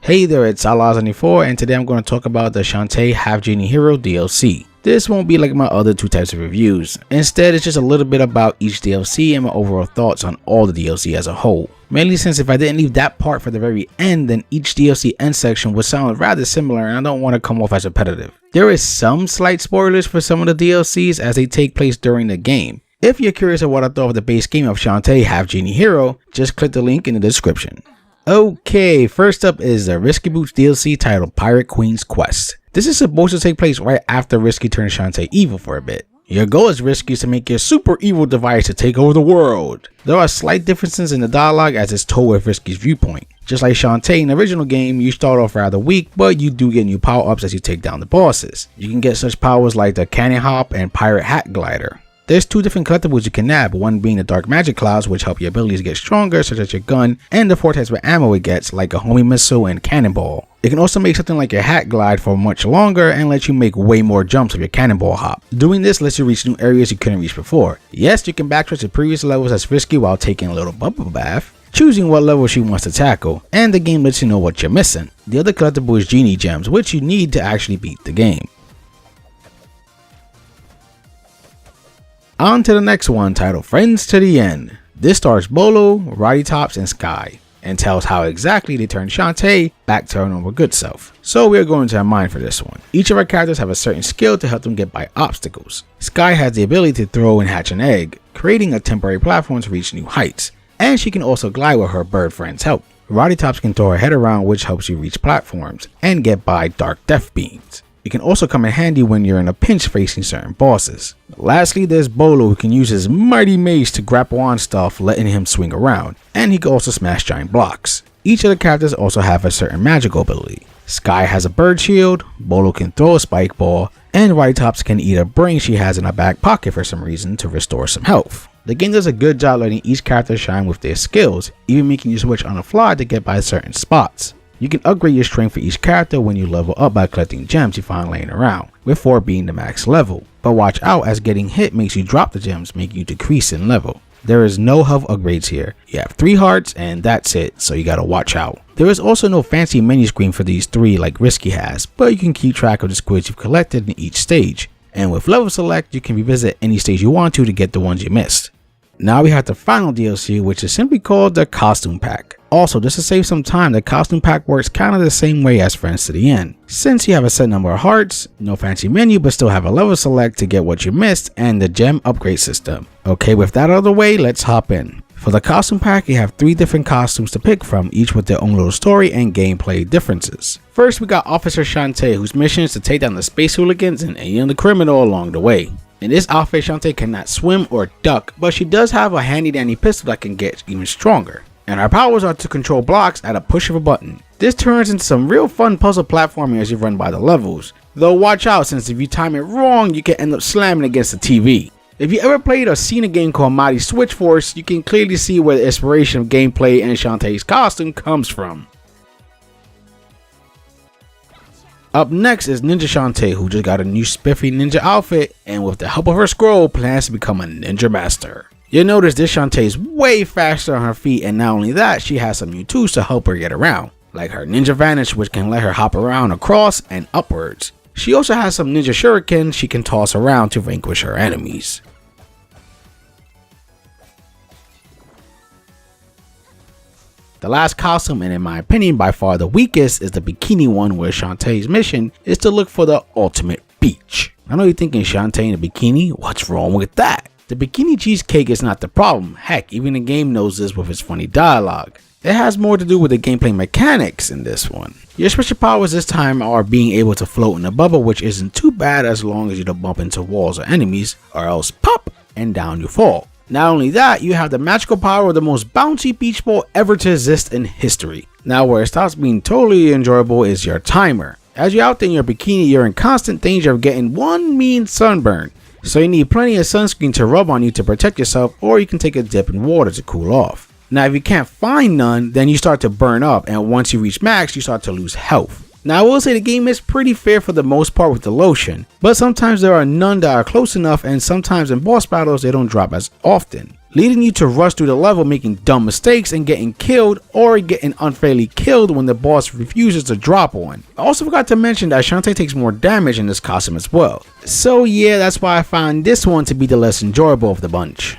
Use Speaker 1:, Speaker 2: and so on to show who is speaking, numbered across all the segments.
Speaker 1: Hey there, it's Outlaw74 and today I'm going to talk about the Shantae Half Genie Hero DLC. This won't be like my other two types of reviews. Instead, it's just a little bit about each DLC and my overall thoughts on all the DLC as a whole. Mainly since if I didn't leave that part for the very end, then each DLC end section would sound rather similar and I don't want to come off as repetitive. There is some slight spoilers for some of the DLCs as they take place during the game. If you're curious of what I thought of the base game of Shantae Half Genie Hero, just click the link in the description. Okay, first up is the Risky Boots DLC titled Pirate Queen's Quest. This is supposed to take place right after Risky turns Shantae evil for a bit. Your goal as Risky is to make your super evil device to take over the world. There are slight differences in the dialogue as it's told with Risky's viewpoint. Just like Shantae in the original game, you start off rather weak, but you do get new power-ups as you take down the bosses. You can get such powers like the Cannon Hop and Pirate Hat Glider. There's two different collectibles you can nab, one being the Dark Magic Clouds, which help your abilities get stronger, such as your gun, and the 4 types of ammo it gets, like a homing missile and cannonball. It can also make something like your hat glide for much longer and let you make way more jumps with your cannonball hop. Doing this lets you reach new areas you couldn't reach before. Yes, you can backtrack to previous levels as Risky while taking a little bubble bath, choosing what level she wants to tackle, and the game lets you know what you're missing. The other collectible is Genie Gems, which you need to actually beat the game. On to the next one, titled Friends to the End. This stars Bolo, Roddy Tops, and Sky, and tells how exactly they turned Shantae back to her normal good self. So we are going to our mind for this one. Each of our characters have a certain skill to help them get by obstacles. Sky has the ability to throw and hatch an egg, creating a temporary platform to reach new heights, and she can also glide with her bird friend's help. Roddy Tops can throw her head around, which helps you reach platforms and get by dark death beams. It can also come in handy when you're in a pinch facing certain bosses. Lastly, there's Bolo, who can use his mighty mace to grapple on stuff, letting him swing around, and he can also smash giant blocks. Each of the characters also have a certain magical ability. Sky has a bird shield, Bolo can throw a spike ball, and Roddy Tops can eat a brain she has in her back pocket for some reason to restore some health. The game does a good job letting each character shine with their skills, even making you switch on the fly to get by certain spots. You can upgrade your strength for each character when you level up by collecting gems you find laying around, with 4 being the max level. But watch out as getting hit makes you drop the gems, making you decrease in level. There is no health upgrades here. You have 3 hearts and that's it, so you gotta watch out. There is also no fancy menu screen for these 3 like Risky has, but you can keep track of the squids you've collected in each stage. And with level select, you can revisit any stage you want to get the ones you missed. Now we have the final DLC, which is simply called the Costume Pack. Also, just to save some time, the Costume Pack works kind of the same way as Friends to the End. Since you have a set number of hearts, no fancy menu but still have a level select to get what you missed, and the gem upgrade system. Okay, with that out of the way, let's hop in. For the Costume Pack, you have 3 different costumes to pick from, each with their own little story and gameplay differences. First, we got Officer Shantae, whose mission is to take down the space hooligans and any other criminal along the way. In this outfit, Shantae cannot swim or duck, but she does have a handy dandy pistol that can get even stronger. And her powers are to control blocks at a push of a button. This turns into some real fun puzzle platforming as you run by the levels. Though watch out, since if you time it wrong, you can end up slamming against the TV. If you ever played or seen a game called Mighty Switch Force, you can clearly see where the inspiration of gameplay and Shantae's costume comes from. Up next is Ninja Shantae, who just got a new spiffy ninja outfit and with the help of her scroll plans to become a ninja master. You'll notice this Shantae is way faster on her feet, and not only that, she has some new tools to help her get around, like her Ninja Vanish, which can let her hop around across and upwards. She also has some Ninja Shuriken she can toss around to vanquish her enemies. The last costume, and in my opinion by far the weakest, is the bikini one, where Shantae's mission is to look for the ultimate beach. I know you're thinking, Shantae in a bikini? What's wrong with that? The bikini cheesecake is not the problem. Heck, even the game knows this with its funny dialogue. It has more to do with the gameplay mechanics in this one. Your special powers this time are being able to float in a bubble, which isn't too bad as long as you don't bump into walls or enemies, or else pop and down you fall. Not only that, you have the magical power of the most bouncy beach ball ever to exist in history. Now where it stops being totally enjoyable is your timer. As you're out there in your bikini, you're in constant danger of getting one mean sunburn. So you need plenty of sunscreen to rub on you to protect yourself, or you can take a dip in water to cool off. Now if you can't find none, then you start to burn up, and once you reach max, you start to lose health. Now I will say the game is pretty fair for the most part with the lotion, but sometimes there are none that are close enough, and sometimes in boss battles they don't drop as often. leading you to rush through the level making dumb mistakes and getting killed or getting unfairly killed when the boss refuses to drop one. I also forgot to mention that Shantae takes more damage in this costume as well. So yeah, that's why I found this one to be the less enjoyable of the bunch.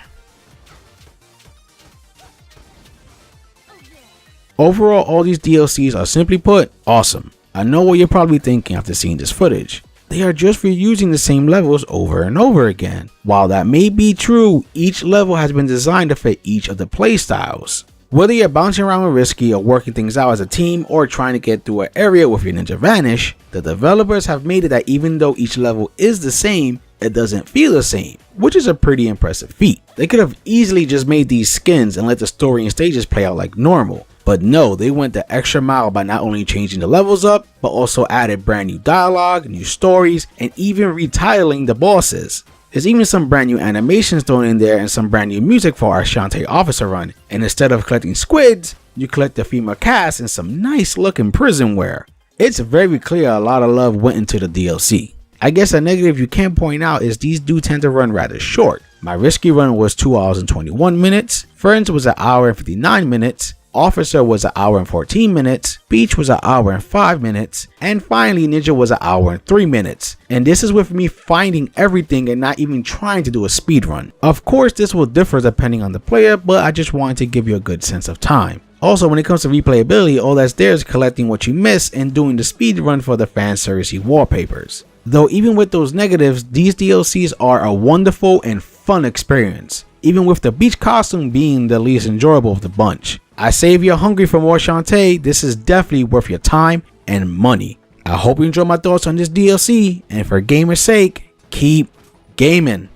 Speaker 1: Overall, all these DLCs are simply put, awesome. I know what you're probably thinking after seeing this footage. They are just reusing the same levels over and over again. While that may be true, each level has been designed to fit each of the playstyles. Whether you're bouncing around with Risky or working things out as a team or trying to get through an area with your Ninja Vanish, the developers have made it that even though each level is the same, it doesn't feel the same, which is a pretty impressive feat. They could have easily just made these skins and let the story and stages play out like normal. But no, they went the extra mile by not only changing the levels up, but also added brand new dialogue, new stories, and even retitling the bosses. There's even some brand new animations thrown in there and some brand new music for our Shantae officer run, and instead of collecting squids, you collect the female cast in some nice looking prison wear. It's very clear a lot of love went into the DLC. I guess a negative you can point out is these do tend to run rather short. My Risky run was 2 hours and 21 minutes, Friends was 1 hour and 59 minutes, Officer was 1 hour and 14 minutes, Beach was 1 hour and 5 minutes, and finally Ninja was 1 hour and 3 minutes. And this is with me finding everything and not even trying to do a speed run. Of course this will differ depending on the player, but I just wanted to give you a good sense of time. Also, when it comes to replayability, all that's there is collecting what you miss and doing the speed run for the fan servicey wallpapers. Though even with those negatives, these DLCs are a wonderful and fun experience, even with the beach costume being the least enjoyable of the bunch. I say if you're hungry for more Shantae, this is definitely worth your time and money. I hope you enjoyed my thoughts on this DLC, and for gamer's sake, keep gaming.